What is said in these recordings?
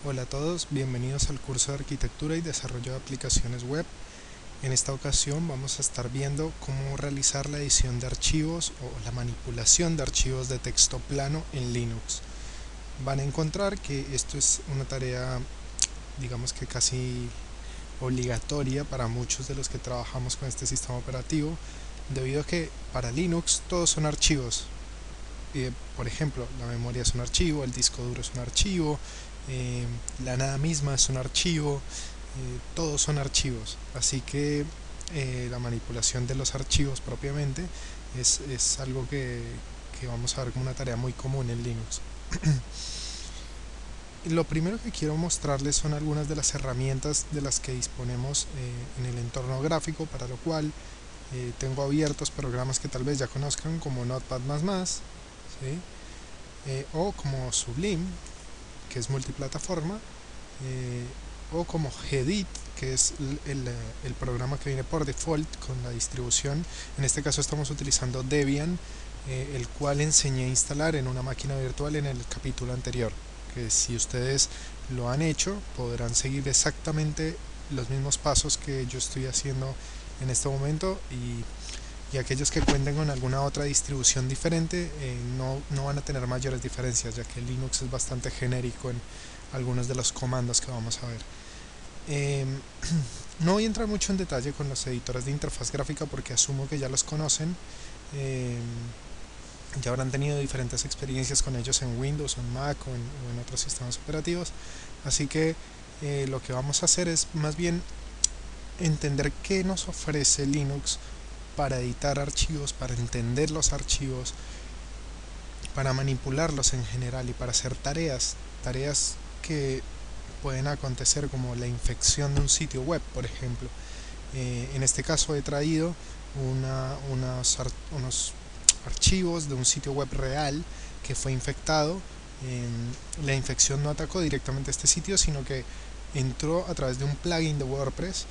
Hola a todos, bienvenidos al curso de Arquitectura y Desarrollo de Aplicaciones Web. En esta ocasión vamos a estar viendo cómo realizar la edición de archivos o la manipulación de archivos de texto plano en Linux. Van a encontrar que esto es una tarea, digamos que casi obligatoria para muchos de los que trabajamos con este sistema operativo, debido a que para Linux todos son archivos. Por ejemplo, la memoria es un archivo, el disco duro es un archivo, la nada misma es un archivo, todos son archivos, así que la manipulación de los archivos propiamente es algo que vamos a ver como una tarea muy común en Linux. Lo primero que quiero mostrarles son algunas de las herramientas de las que disponemos en el entorno gráfico, para lo cual tengo abiertos programas que tal vez ya conozcan como Notepad++, ¿sí? O como Sublime, que es multiplataforma, o como Gedit, que es el programa que viene por default con la distribución. En este caso estamos utilizando Debian, el cual enseñé a instalar en una máquina virtual en el capítulo anterior, que si ustedes lo han hecho podrán seguir exactamente los mismos pasos que yo estoy haciendo en este momento, y aquellos que cuenten con alguna otra distribución diferente no van a tener mayores diferencias, ya que Linux es bastante genérico en algunos de los comandos que vamos a ver. No voy a entrar mucho en detalle con los editores de interfaz gráfica porque asumo que ya los conocen, ya habrán tenido diferentes experiencias con ellos en Windows, en Mac o en otros sistemas operativos, así que lo que vamos a hacer es más bien entender qué nos ofrece Linux para editar archivos, para entender los archivos, para manipularlos en general y para hacer tareas que pueden acontecer, como la infección de un sitio web, por ejemplo. En este caso he traído unos archivos de un sitio web real que fue infectado. La infección no atacó directamente a este sitio, sino que entró a través de un plugin de WordPress,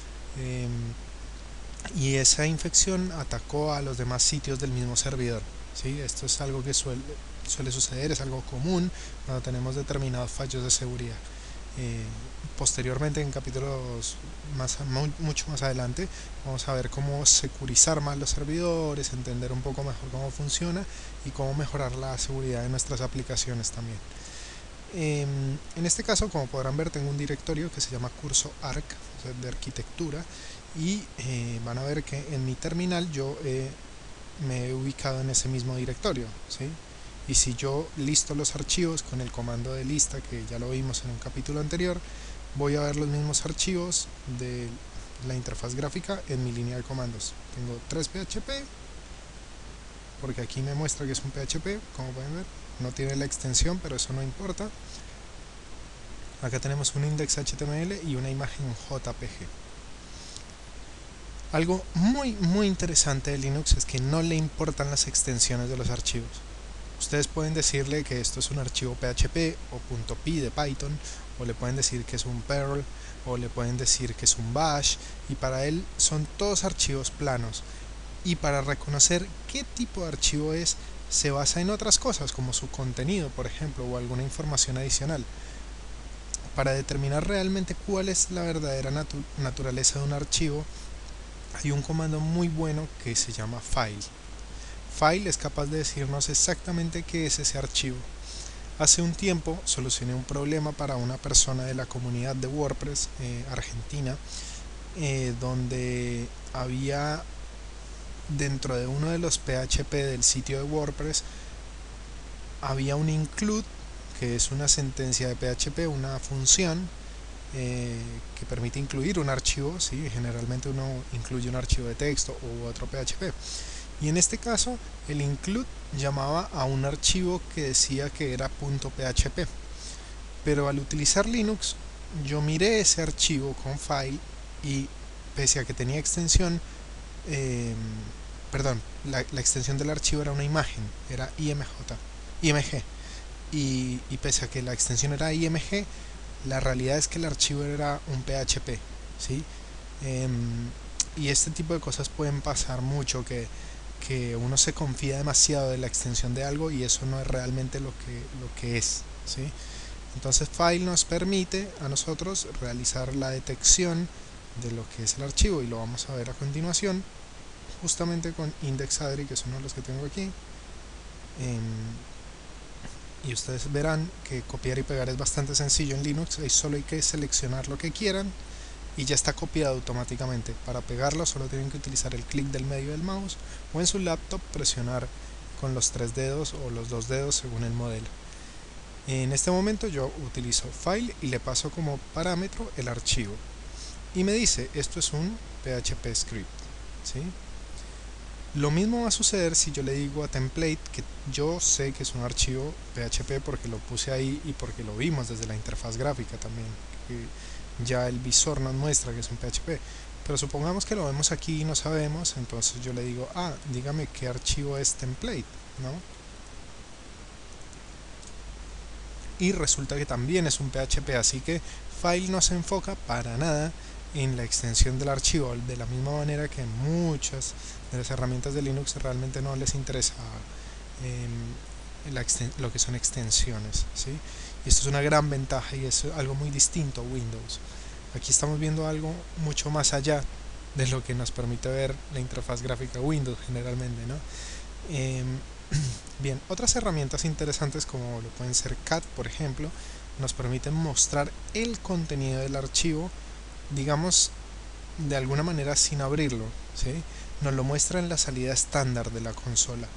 y esa infección atacó a los demás sitios del mismo servidor, ¿sí? Esto es algo que suele suceder, es algo común cuando tenemos determinados fallos de seguridad. Posteriormente, en capítulos mucho más adelante, vamos a ver cómo securizar más los servidores, entender un poco mejor cómo funciona y cómo mejorar la seguridad de nuestras aplicaciones también. En este caso, como podrán ver, tengo un directorio que se llama curso arc, o sea, de arquitectura, y van a ver que en mi terminal yo me he ubicado en ese mismo directorio, ¿sí? Y si yo listo los archivos con el comando de lista, que ya lo vimos en un capítulo anterior, voy a ver los mismos archivos de la interfaz gráfica en mi línea de comandos. Tengo 3 PHP, porque aquí me muestra que es un PHP, como pueden ver. No tiene la extensión, pero eso no importa. Acá tenemos un index.html y una imagen JPG. Algo muy interesante de Linux es que no le importan las extensiones de los archivos. Ustedes pueden decirle que esto es un archivo PHP o .py de Python, o le pueden decir que es un Perl, o le pueden decir que es un Bash, y para él son todos archivos planos. Y para reconocer qué tipo de archivo es, se basa en otras cosas como su contenido, por ejemplo, o alguna información adicional. Para determinar realmente cuál es la verdadera naturaleza de un archivo, hay un comando muy bueno que se llama file. File es capaz de decirnos exactamente qué es ese archivo. Hace un tiempo solucioné un problema para una persona de la comunidad de WordPress argentina, donde había, dentro de uno de los PHP del sitio de WordPress, había un include, que es una sentencia de PHP, una función que permite incluir un archivo, ¿sí? Generalmente uno incluye un archivo de texto u otro PHP, y en este caso el include llamaba a un archivo que decía que era .php, pero al utilizar Linux yo miré ese archivo con file, y pese a que tenía extensión, la extensión del archivo era una imagen, era img, y pese a que la extensión era img, la realidad es que el archivo era un PHP, ¿sí? Y este tipo de cosas pueden pasar mucho, que uno se confía demasiado de la extensión de algo y eso no es realmente lo que es, ¿sí? Entonces file nos permite a nosotros realizar la detección de lo que es el archivo, y lo vamos a ver a continuación justamente con IndexAdri, que es uno de los que tengo aquí. Y ustedes verán que copiar y pegar es bastante sencillo en Linux, ahí solo hay que seleccionar lo que quieran y ya está copiado automáticamente. Para pegarlo solo tienen que utilizar el clic del medio del mouse, o en su laptop presionar con los 3 dedos o los 2 dedos según el modelo. En este momento yo utilizo file y le paso como parámetro el archivo y me dice esto es un PHP script, ¿sí? Lo mismo va a suceder si yo le digo a template que yo sé que es un archivo PHP porque lo puse ahí y porque lo vimos desde la interfaz gráfica también, que ya el visor nos muestra que es un PHP, pero supongamos que lo vemos aquí y no sabemos. Entonces yo le digo, dígame qué archivo es template, ¿no? Y resulta que también es un PHP, así que file no se enfoca para nada en la extensión del archivo, de la misma manera que muchas de las herramientas de Linux realmente no les interesa lo que son extensiones, ¿sí? Y esto es una gran ventaja y es algo muy distinto a Windows. Aquí estamos viendo algo mucho más allá de lo que nos permite ver la interfaz gráfica Windows generalmente, ¿no? Bien, otras herramientas interesantes como lo pueden ser cat, por ejemplo, nos permiten mostrar el contenido del archivo, digamos, de alguna manera sin abrirlo, ¿sí? Nos lo muestra en la salida estándar de la consola.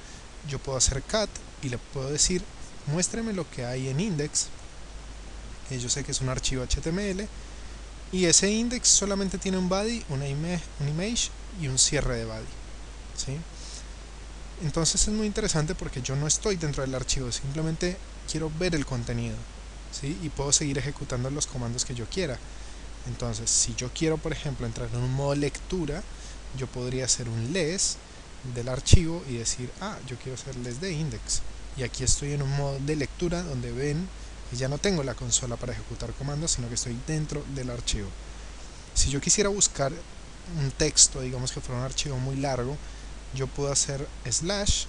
Yo puedo hacer cat y le puedo decir, muéstreme lo que hay en index, que yo sé que es un archivo HTML, y ese index solamente tiene un body, un image y un cierre de body, ¿sí? Entonces es muy interesante porque yo no estoy dentro del archivo, simplemente quiero ver el contenido, ¿sí? Y puedo seguir ejecutando los comandos que yo quiera. Entonces, si yo quiero, por ejemplo, entrar en un modo lectura, yo podría hacer un less del archivo y decir, yo quiero hacer less de index. Y aquí estoy en un modo de lectura donde ven que ya no tengo la consola para ejecutar comandos, sino que estoy dentro del archivo. Si yo quisiera buscar un texto, digamos que fuera un archivo muy largo, yo puedo hacer slash,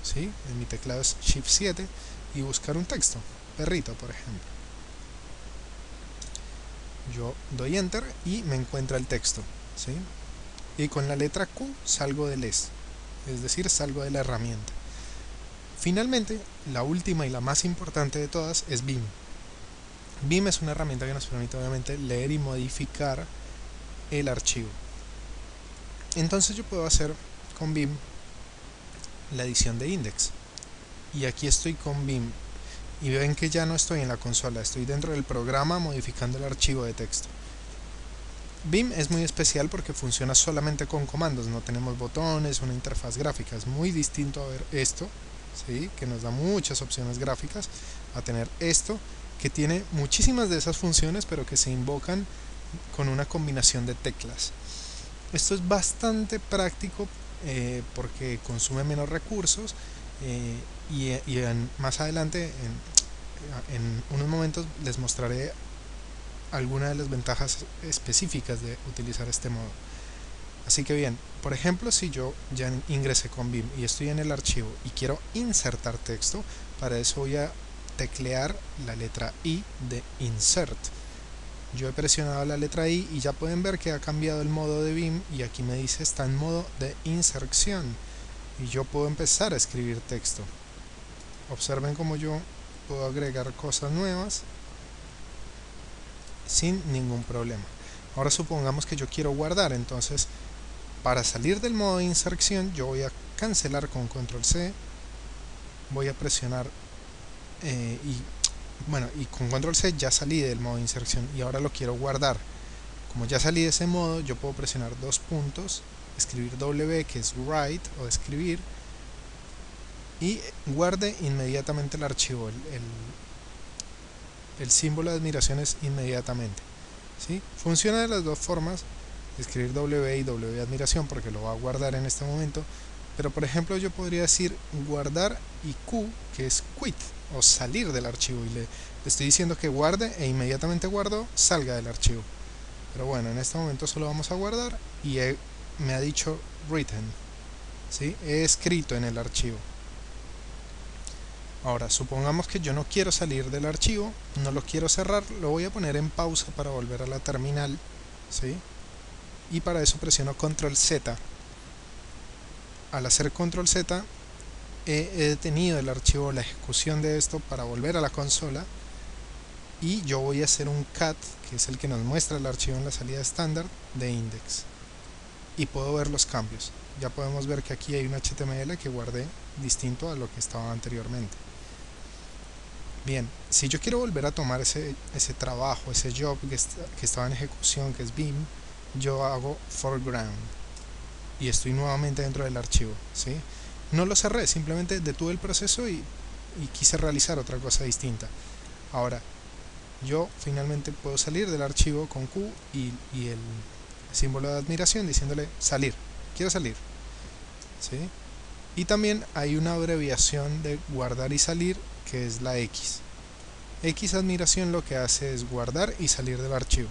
¿sí? En mi teclado es shift 7 y buscar un texto, perrito por ejemplo. Yo doy enter y me encuentra el texto, ¿sí? Y con la letra Q salgo del es decir, salgo de la herramienta. Finalmente, la última y la más importante de todas es Vim. Vim es una herramienta que nos permite obviamente leer y modificar el archivo. Entonces yo puedo hacer con Vim la edición de index, y aquí estoy con Vim y ven que ya no estoy en la consola, estoy dentro del programa modificando el archivo de texto. Vim es muy especial porque funciona solamente con comandos, no tenemos botones, una interfaz gráfica. Es muy distinto a ver esto, ¿sí? Que nos da muchas opciones gráficas, a tener esto que tiene muchísimas de esas funciones pero que se invocan con una combinación de teclas. Esto es bastante práctico porque consume menos recursos, más adelante en unos momentos les mostraré algunas de las ventajas específicas de utilizar este modo. Así que bien, por ejemplo, si yo ya ingresé con Vim y estoy en el archivo y quiero insertar texto, para eso voy a teclear la letra I de insert. Yo he presionado la letra I y ya pueden ver que ha cambiado el modo de Vim y aquí me dice está en modo de inserción y yo puedo empezar a escribir texto. Observen cómo yo puedo agregar cosas nuevas sin ningún problema. Ahora supongamos que yo quiero guardar, entonces para salir del modo de inserción yo voy a cancelar con control C, voy a presionar y con control C ya salí del modo de inserción y ahora lo quiero guardar. Como ya salí de ese modo, yo puedo presionar dos puntos, escribir W, que es write o escribir, y guarde inmediatamente el archivo. El símbolo de admiración es inmediatamente, ¿sí? Funciona de las dos formas, escribir W y W admiración porque lo va a guardar en este momento, pero por ejemplo yo podría decir guardar y Q, que es quit o salir del archivo, y le estoy diciendo que guarde e inmediatamente guardo, salga del archivo. Pero bueno, en este momento solo vamos a guardar y me ha dicho written, ¿sí? He escrito en el archivo. Ahora, supongamos que yo no quiero salir del archivo, no lo quiero cerrar, lo voy a poner en pausa para volver a la terminal, ¿sí? Y para eso presiono control Z. Al hacer control Z, he detenido el archivo, la ejecución de esto, para volver a la consola, y yo voy a hacer un cat, que es el que nos muestra el archivo en la salida estándar de index, y puedo ver los cambios. Ya podemos ver que aquí hay un HTML que guardé distinto a lo que estaba anteriormente. Bien, si yo quiero volver a tomar ese trabajo, ese job que estaba en ejecución, que es Beam, yo hago foreground y estoy nuevamente dentro del archivo, ¿sí? No lo cerré, simplemente detuve el proceso y quise realizar otra cosa distinta. Ahora, yo finalmente puedo salir del archivo con Q y el símbolo de admiración diciéndole salir, quiero salir, ¿sí? Y también hay una abreviación de guardar y salir, que es la X. X admiración lo que hace es guardar y salir del archivo.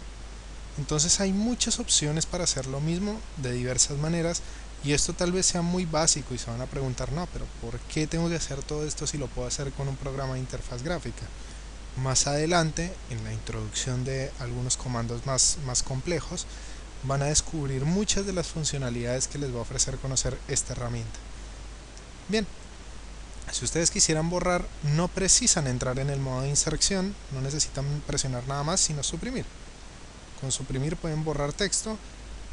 Entonces hay muchas opciones para hacer lo mismo de diversas maneras, y esto tal vez sea muy básico y se van a preguntar, no, pero ¿por qué tengo que hacer todo esto si lo puedo hacer con un programa de interfaz gráfica? Más adelante, en la introducción de algunos comandos más complejos, van a descubrir muchas de las funcionalidades que les va a ofrecer conocer esta herramienta. Bien, si ustedes quisieran borrar, no precisan entrar en el modo de inserción, no necesitan presionar nada más sino suprimir. Con suprimir pueden borrar texto,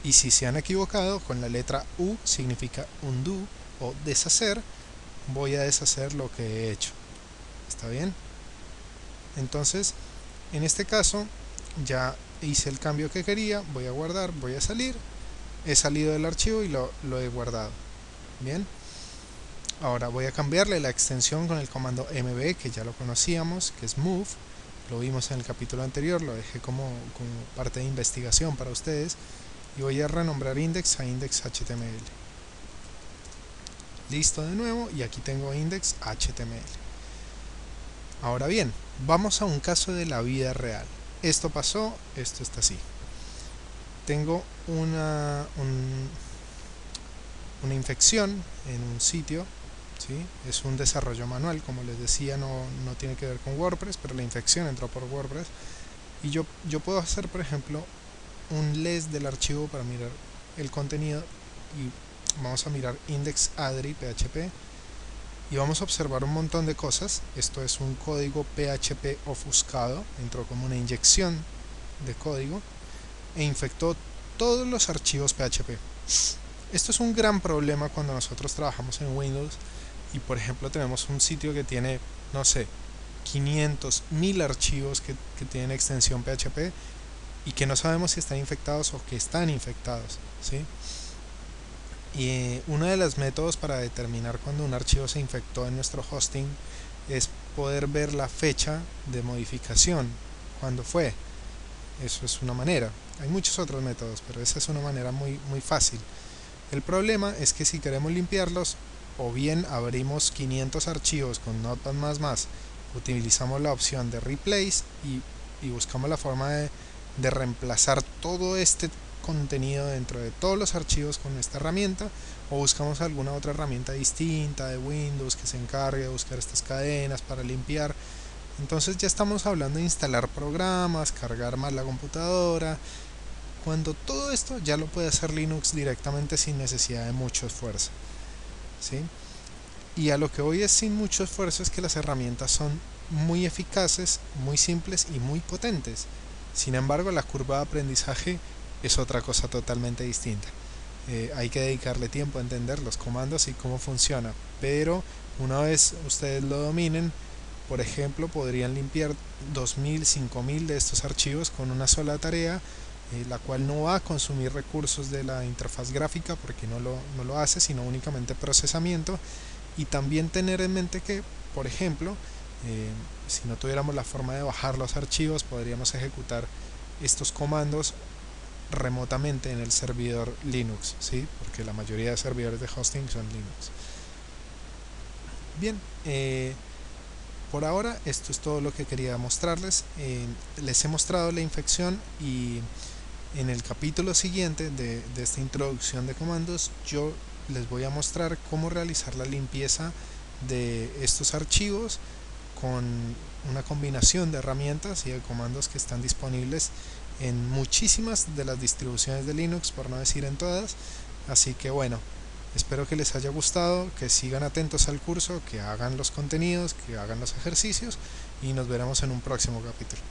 y si se han equivocado, con la letra U significa undo o deshacer, voy a deshacer lo que he hecho. ¿Está bien? Entonces, en este caso, ya hice el cambio que quería, voy a guardar, voy a salir, he salido del archivo y lo he guardado. Bien. Ahora voy a cambiarle la extensión con el comando mb, que ya lo conocíamos, que es move, lo vimos en el capítulo anterior, lo dejé como parte de investigación para ustedes, y voy a renombrar index a index.html. Listo de nuevo, y aquí tengo index.html. Ahora bien, vamos a un caso de la vida real. Esto pasó, esto está así. Tengo una infección en un sitio, ¿sí? Es un desarrollo manual, como les decía, no tiene que ver con WordPress, pero la infección entró por WordPress, y yo puedo hacer, por ejemplo, un less del archivo para mirar el contenido, y vamos a mirar index.adri.php, y vamos a observar un montón de cosas. Esto es un código PHP ofuscado, entró como una inyección de código e infectó todos los archivos PHP. Esto es un gran problema cuando nosotros trabajamos en Windows y, por ejemplo, tenemos un sitio que tiene, no sé, 500, 1000 archivos que tienen extensión PHP y que no sabemos si están infectados o que están infectados, ¿sí? Y uno de los métodos para determinar cuando un archivo se infectó en nuestro hosting es poder ver la fecha de modificación, cuándo fue. Eso es una manera. Hay muchos otros métodos, pero esa es una manera muy fácil. El problema es que si queremos limpiarlos, o bien abrimos 500 archivos con Notepad++, utilizamos la opción de Replace y buscamos la forma de reemplazar todo este contenido dentro de todos los archivos con esta herramienta, o buscamos alguna otra herramienta distinta de Windows que se encargue de buscar estas cadenas para limpiar. Entonces ya estamos hablando de instalar programas, cargar más la computadora, cuando todo esto ya lo puede hacer Linux directamente sin necesidad de mucho esfuerzo, ¿sí? Y a lo que voy es sin mucho esfuerzo es que las herramientas son muy eficaces, muy simples y muy potentes. Sin embargo, la curva de aprendizaje es otra cosa totalmente distinta. Hay que dedicarle tiempo a entender los comandos y cómo funciona, pero una vez ustedes lo dominen, por ejemplo, podrían limpiar 2000, 5000 de estos archivos con una sola tarea, la cual no va a consumir recursos de la interfaz gráfica porque no lo hace, sino únicamente procesamiento. Y también tener en mente que, por ejemplo, si no tuviéramos la forma de bajar los archivos, podríamos ejecutar estos comandos remotamente en el servidor Linux, ¿sí? Porque la mayoría de servidores de hosting son Linux. Bien, por ahora esto es todo lo que quería mostrarles. Les he mostrado la infección, y en el capítulo siguiente de esta introducción de comandos yo les voy a mostrar cómo realizar la limpieza de estos archivos con una combinación de herramientas y de comandos que están disponibles en muchísimas de las distribuciones de Linux, por no decir en todas. Así que bueno, espero que les haya gustado, que sigan atentos al curso, que hagan los contenidos, que hagan los ejercicios y nos veremos en un próximo capítulo.